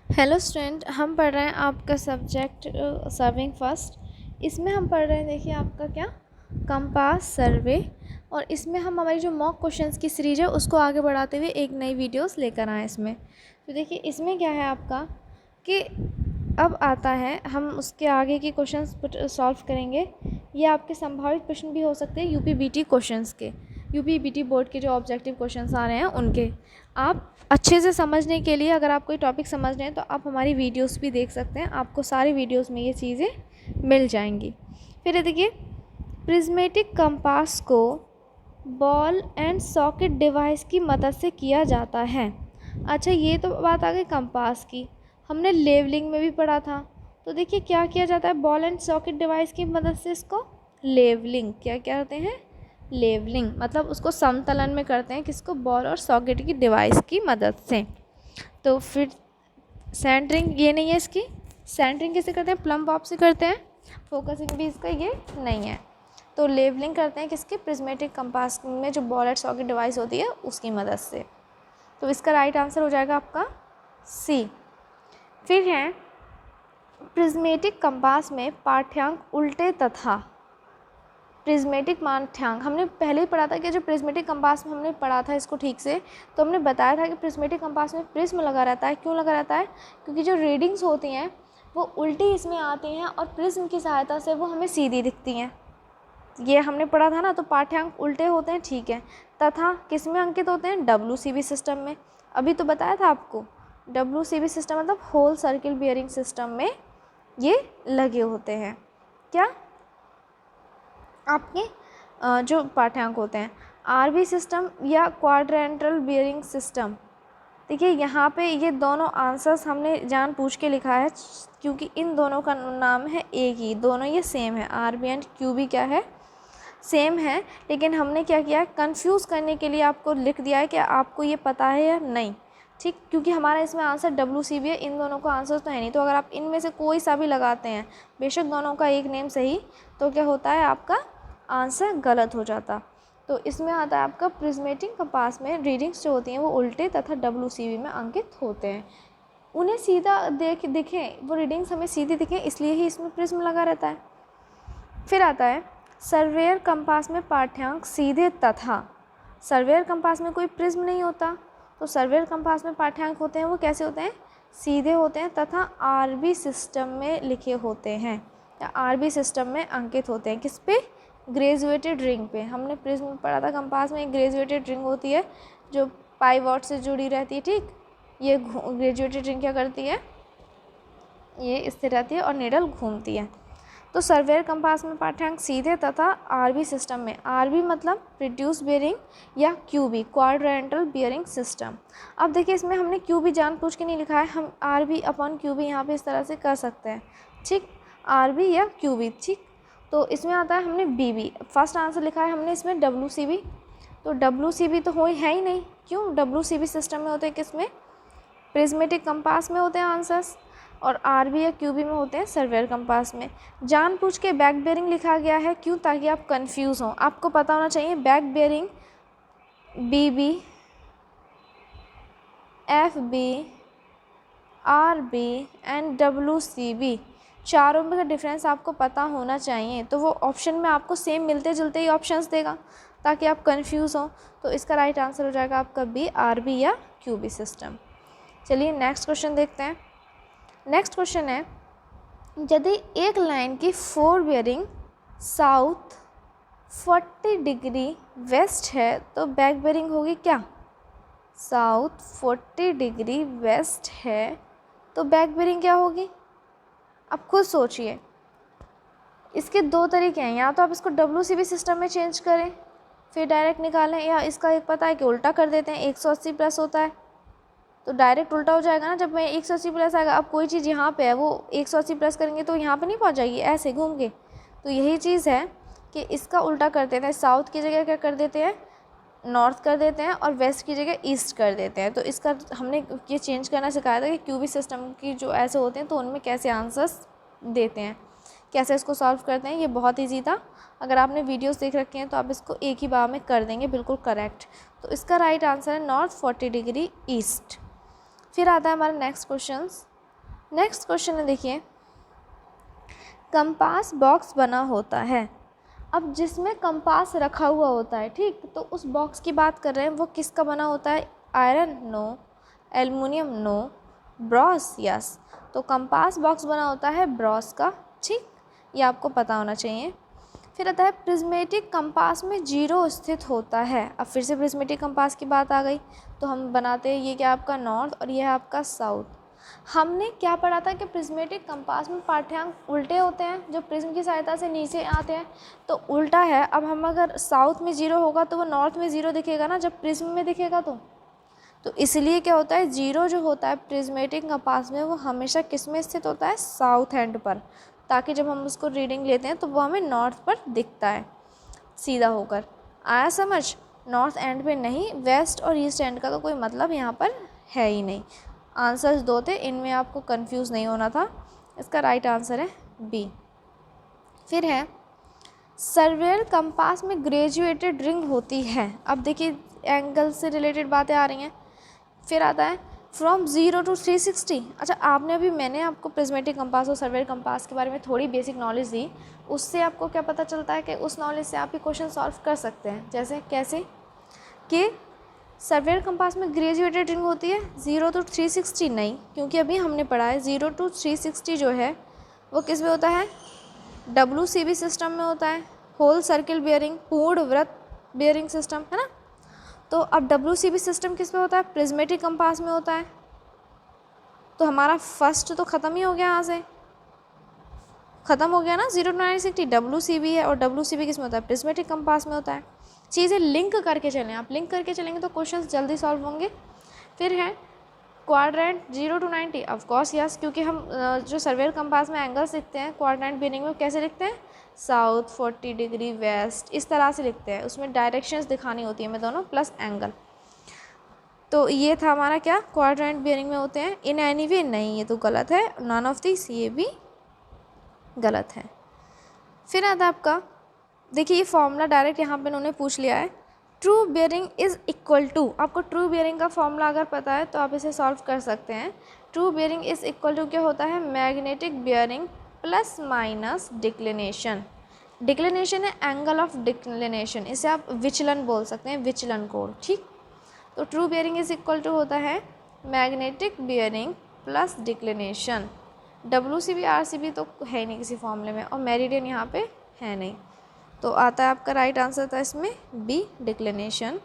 Hello student, हम पढ़ रहे हैं आपका सब्जेक्ट सर्विंग फर्स्ट। इसमें हम पढ़ रहे हैं, देखिए आपका क्या कंपास सर्वे। और इसमें हम हमारी जो मॉक क्वेश्चंस की सीरीज है उसको आगे बढ़ाते हुए एक नई वीडियोस लेकर आए इसमें। तो देखिए इसमें क्या है आपका कि अब आता है, हम उसके आगे के क्वेश्चंस सॉल्व करेंगे। ये आपके संभावित प्रश्न भी हो सकते हैं यूपी बीटी क्वेश्चंस के, यूपी बीटी बोर्ड के जो ऑब्जेक्टिव क्वेश्चंस आ रहे हैं उनके। आप अच्छे से समझने के लिए, अगर आप कोई टॉपिक समझ रहे हैं तो आप हमारी वीडियोस भी देख सकते हैं, आपको सारी वीडियोस में ये चीज़ें मिल जाएंगी। फिर देखिए, प्रिज्मेटिक कंपास को बॉल एंड सॉकेट डिवाइस की मदद से किया जाता है। अच्छा, ये तो बात आ गई कंपास की। हमने लेवलिंग में भी पढ़ा था। तो देखिए क्या किया जाता है बॉल एंड सॉकेट डिवाइस की मदद से, इसको लेवलिंग क्या करते हैं, लेवलिंग मतलब उसको समतलन में करते हैं, किसको, बॉल और सॉकेट की डिवाइस की मदद से। तो फिर सेंटरिंग ये नहीं है इसकी, सेंटरिंग कैसे करते हैं, प्लम बॉब से करते हैं। फोकसिंग भी इसका ये नहीं है। तो लेवलिंग करते हैं किसके, प्रिज्मेटिक कंपास में जो बॉल और सॉकेट डिवाइस होती है उसकी मदद से। तो इसका राइट आंसर हो जाएगा आपका सी। फिर है प्रिज्मेटिक कंपास में पाठ्यांक उल्टे तथा प्रिज्मेटिक पाठ्यांक हमने पहले ही पढ़ा था कि जो प्रिज्मेटिक कंपास में हमने पढ़ा था इसको ठीक से, तो हमने बताया था कि प्रिज्मेटिक कंपास में प्रिज्म लगा रहता है। क्यों लगा रहता है, क्योंकि जो रीडिंग्स होती हैं वो उल्टी इसमें आती हैं और प्रिज्म की सहायता से वो हमें सीधी दिखती हैं। ये हमने पढ़ा था ना। तो पाठ्यांक उल्टे होते हैं, ठीक है। तथा किस में अंकित होते हैं, WCB सिस्टम में। अभी तो बताया था आपको, WCB सिस्टम मतलब होल सर्किल बियरिंग सिस्टम में ये लगे होते हैं। क्या आपके जो पाठ्यांक होते हैं, RB सिस्टम या क्वाड्रेंटल बियरिंग सिस्टम। देखिए यहाँ पे ये दोनों आंसर्स हमने जानबूझ के लिखा है क्योंकि इन दोनों का नाम है एक ही, दोनों ये सेम है। RB एंड QB क्या है, सेम है। लेकिन हमने क्या किया है, कंफ्यूज करने के लिए आपको लिख दिया है कि आपको ये पता है या नहीं, ठीक। क्योंकि हमारा इसमें आंसर WCB है, इन दोनों का आंसर तो है नहीं। तो अगर आप इनमें से कोई सा भी लगाते हैं, बेशक दोनों का एक नेम सही, तो क्या होता है आपका आंसर गलत हो जाता। तो इसमें आता है आपका प्रिज्मेटिक कंपास में रीडिंग्स जो होती हैं वो उल्टे तथा WCB में अंकित होते हैं। उन्हें सीधा दिखें, वो रीडिंग्स हमें सीधी दिखें, इसलिए ही इसमें प्रिज्म लगा रहता है। फिर आता है सर्वेयर कंपास में पाठ्यांक सीधे तथा, सर्वेयर कंपास में कोई प्रिज्म नहीं होता, तो सर्वेयर कंपास में पाठ्यांक होते हैं वो कैसे होते हैं, सीधे होते हैं तथा RB सिस्टम में लिखे होते हैं या RB सिस्टम में अंकित होते हैं। किस पे, ग्रेजुएटेड रिंग पे। हमने प्रिज्म पढ़ा था कंपास में, एक ग्रेजुएटेड रिंग होती है जो पाइवॉट से जुड़ी रहती है, ठीक। ये ग्रेजुएटेड रिंग क्या करती है, ये स्थिर रहती है और निडल घूमती है। तो सर्वेयर कंपास में पाठ्यांक सीधे तथा RB सिस्टम में, RB मतलब रिड्यूस बियरिंग या QB क्वाड्रेंटल बियरिंग सिस्टम। अब देखिए इसमें हमने QB जानबूझ के नहीं लिखा है, हम RB अपॉन QB यहाँ पे इस तरह से कर सकते हैं, ठीक। RB या QB, ठीक। तो इसमें आता है हमने BB, फर्स्ट आंसर लिखा है हमने इसमें WCB। तो WCB तो हो है ही नहीं, क्यों, WCB सिस्टम में होते हैं किसमें, प्रिज्मेटिक कंपास में होते हैं आंसर्स, और RB या QB में होते हैं सर्वेयर कंपास में। जानबूझ के बैक बेयरिंग लिखा गया है, क्यों, ताकि आप कंफ्यूज हों। आपको पता होना चाहिए back bearing BB, FB, RB and WCB, चारों में का डिफरेंस आपको पता होना चाहिए। तो वो ऑप्शन में आपको सेम मिलते जुलते ही ऑप्शंस देगा ताकि आप कंफ्यूज हों। तो इसका राइट आंसर हो जाएगा आपका B, RB या QB सिस्टम। चलिए नेक्स्ट क्वेश्चन देखते हैं। नेक्स्ट क्वेश्चन है, यदि एक लाइन की four bearing south 40 degree west है तो बैक बेयरिंग होगी क्या, साउथ 40 डिग्री वेस्ट है तो बैक बेयरिंग क्या होगी। अब खुद सोचिए, इसके दो तरीके हैं, या तो आप इसको WCB सिस्टम में चेंज करें फिर डायरेक्ट निकालें, या इसका एक पता है कि उल्टा कर देते हैं, 180 प्लस होता है तो डायरेक्ट उल्टा हो जाएगा ना। जब मैं 180 प्लस आएगा, अब कोई चीज़ यहाँ पे है वो 180 प्लस करेंगे तो यहाँ पे नहीं पहुँच जाएगी, ऐसे घूम के। तो यही चीज़ है कि इसका उल्टा कर देते हैं, साउथ की जगह क्या कर देते हैं, नॉर्थ कर देते हैं, और वेस्ट की जगह ईस्ट कर देते हैं। तो इसका हमने ये चेंज करना सिखाया था कि QB सिस्टम की जो ऐसे होते हैं तो उनमें कैसे आंसर्स देते हैं, कैसे इसको सॉल्व करते हैं। ये बहुत ईजी था, अगर आपने वीडियोस देख रखे हैं तो आप इसको एक ही बार में कर देंगे बिल्कुल करेक्ट। तो इसका राइट आंसर है नॉर्थ 40 डिग्री ईस्ट। फिर आता है हमारा नेक्स्ट क्वेश्चन, नेक्स्ट क्वेश्चन है, देखिए कंपास बॉक्स बना होता है। अब जिसमें कंपास रखा हुआ होता है, ठीक, तो उस बॉक्स की बात कर रहे हैं, वो किसका बना होता है? Iron? No. Aluminium? No. Brass? Yes. तो कंपास बॉक्स बना होता है ब्रॉस का, ठीक, ये आपको पता होना चाहिए। फिर आता है प्रिज्मेटिक कंपास में जीरो स्थित होता है। अब फिर से प्रिज्मेटिक कंपास की बात आ गई, तो हम बनाते हैं, ये क्या आपका नॉर्थ और ये है आपका साउथ। हमने क्या पढ़ा था कि प्रिज्मेटिक कंपास में पाठ्यांक उल्टे होते हैं, जो प्रिज्म की सहायता से नीचे आते हैं, तो उल्टा है। अब हम अगर साउथ में ज़ीरो होगा तो वो नॉर्थ में ज़ीरो दिखेगा ना, जब प्रिज्म में दिखेगा तो इसलिए क्या होता है, ज़ीरो जो होता है प्रिज्मेटिक कंपास में वो हमेशा किस में स्थित होता है? साउथ एंड पर, ताकि जब हम उसको रीडिंग लेते हैं तो वो हमें नॉर्थ पर दिखता है सीधा होकर। आया समझ? नॉर्थ एंड पे नहीं, वेस्ट और ईस्ट एंड का तो कोई मतलब यहाँ पर है ही नहीं। आंसर्स दो थे, इनमें आपको कंफ्यूज नहीं होना था। इसका राइट आंसर है बी। फिर है सर्वेयर कंपास में ग्रेजुएटेड रिंग होती है। अब देखिए एंगल से रिलेटेड बातें आ रही हैं। फिर आता है फ्रॉम 0 to 360। अच्छा, मैंने आपको प्रिज्मेटिक कंपास और सर्वेयर कंपास के बारे में थोड़ी बेसिक नॉलेज दी, उससे आपको क्या पता चलता है कि उस नॉलेज से आप ये क्वेश्चन सॉल्व कर सकते हैं। जैसे कैसे कि सर्वेयर कंपास में ग्रेजुएटेड रिंग होती है 0 to 360 नहीं, क्योंकि अभी हमने पढ़ा है 0 to 360 जो है वो किस में होता है? WCB सिस्टम में होता है, होल सर्किल बियरिंग, पूर्ण वृत्त बियरिंग सिस्टम, है ना। तो अब WCB सिस्टम किस में होता है? प्रिज्मेटिक कंपास में होता है। तो हमारा फर्स्ट तो ख़त्म ही हो गया, यहाँ से ख़त्म हो गया ना। 0 to 360 WCB है, और WCB किस में होता है? प्रिज्मेटिक कंपास में होता है। चीज़ें लिंक करके चलें, आप लिंक करके चलेंगे तो क्वेश्चंस जल्दी सॉल्व होंगे। फिर है क्वाड्रेंट 0 to 90, ऑफकोर्स यस, क्योंकि हम जो सर्वेयर कंपास में एंगल्स लिखते हैं क्वाड्रेंट बियरिंग में कैसे लिखते हैं? साउथ, 40 डिग्री, वेस्ट, इस तरह से लिखते हैं। उसमें डायरेक्शंस दिखानी होती है हमें दोनों, प्लस एंगल। तो ये था हमारा क्या, क्वाड्रेंट बियरिंग में होते हैं। इन एनी वे नहीं, ये तो गलत है, नॉन ऑफ दिस, ये भी गलत है। फिर आता आपका, देखिए ये फॉर्मूला डायरेक्ट यहाँ पे उन्होंने पूछ लिया है। True bearing is equal to, आपको ट्रू बियरिंग का फॉर्मूला अगर पता है तो आप इसे सॉल्व कर सकते हैं। True bearing is equal to क्या होता है? Magnetic bearing plus minus declination. Declination है एंगल ऑफ डिक्लिनेशन, इसे आप विचलन बोल सकते हैं, विचलन कोण, ठीक। तो true bearing is equal to होता है magnetic bearing plus declination. WCB RCB तो है ही नहीं किसी फॉर्मूले में, और मेरिडियन यहाँ पे है नहीं, तो आता है आपका राइट आंसर था इसमें बी, डिक्लिनेशन।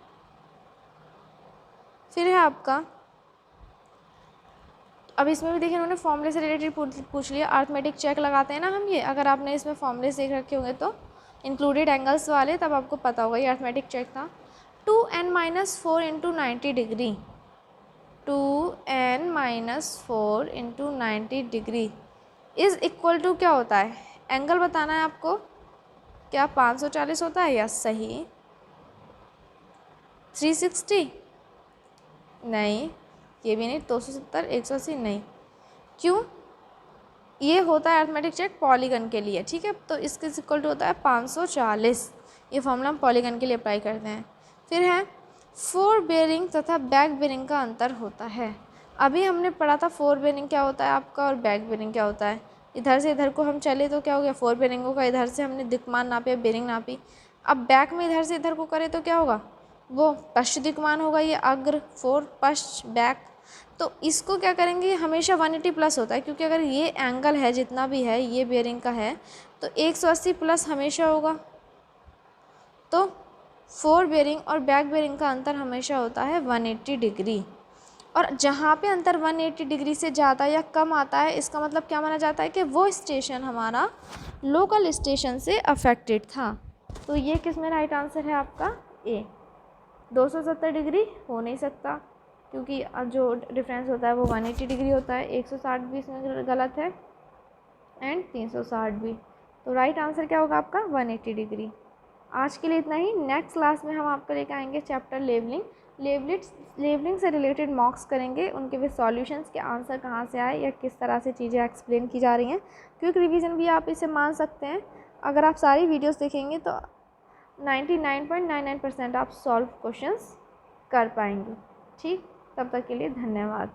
फिर है आपका, अब इसमें भी देखिए उन्होंने फॉर्मूले से रिलेटेड पूछ लिया। अर्थमेटिक चेक लगाते हैं ना हम, ये अगर आपने इसमें फॉर्मूले देख रखे होंगे तो इंक्लूडेड एंगल्स वाले, तब आपको पता होगा ये अर्थमेटिक चेक था। 2n-4 × 90 degree, 2n-4 × 90 degree is equal to क्या होता है? एंगल बताना है आपको, क्या 540 होता है? यस, सही। 360 नहीं, ये भी नहीं। 270, 180 नहीं। क्यों? ये होता है अर्थमेटिक चेक पॉलीगन के लिए, ठीक है। तो इसके इक्वल टू होता है 540। ये फॉर्मूला हम पॉलीगन के लिए अप्लाई करते हैं। फिर है फोर बेयरिंग तथा बैक बेयरिंग का अंतर होता है। अभी हमने पढ़ा था फोर बेयरिंग क्या होता है आपका और बैक बेयरिंग क्या होता है। इधर से इधर को हम चले तो क्या हो गया? फोर बेयरिंगों का इधर से हमने दिक्मान नापी, बेयरिंग नापी। अब बैक में इधर से इधर को करें तो क्या होगा? वो पश्च दिक्मान होगा, ये अग्र, फोर पश्च बैक। तो इसको क्या करेंगे, हमेशा 180 प्लस होता है, क्योंकि अगर ये एंगल है जितना भी है ये बेयरिंग का है तो 180 प्लस हमेशा होगा। तो फोर बेयरिंग और बैक बेयरिंग का अंतर हमेशा होता है 180 डिग्री। और जहाँ पे अंतर 180 डिग्री से ज़्यादा या कम आता है, इसका मतलब क्या माना जाता है कि वो स्टेशन हमारा लोकल स्टेशन से अफेक्टेड था। तो ये किस में राइट आंसर है आपका ए। 270 डिग्री हो नहीं सकता, क्योंकि जो डिफरेंस होता है वो 180 डिग्री होता है। 160 भी इसमें गलत है, एंड 360 भी। तो राइट आंसर क्या होगा आपका? 180 डिग्री। आज के लिए इतना ही। नेक्स्ट क्लास में हम आपको लेकर आएंगे चैप्टर लेवलिंग। लेवलिंग से रिलेटेड मॉक्स करेंगे, उनके भी सॉल्यूशंस के आंसर कहाँ से आए या किस तरह से चीज़ें एक्सप्लेन की जा रही हैं। क्विक रिवीजन भी आप इसे मान सकते हैं। अगर आप सारी वीडियोस देखेंगे तो 99.99% आप सॉल्व क्वेश्चंस कर पाएंगे। ठीक, तब तक के लिए धन्यवाद।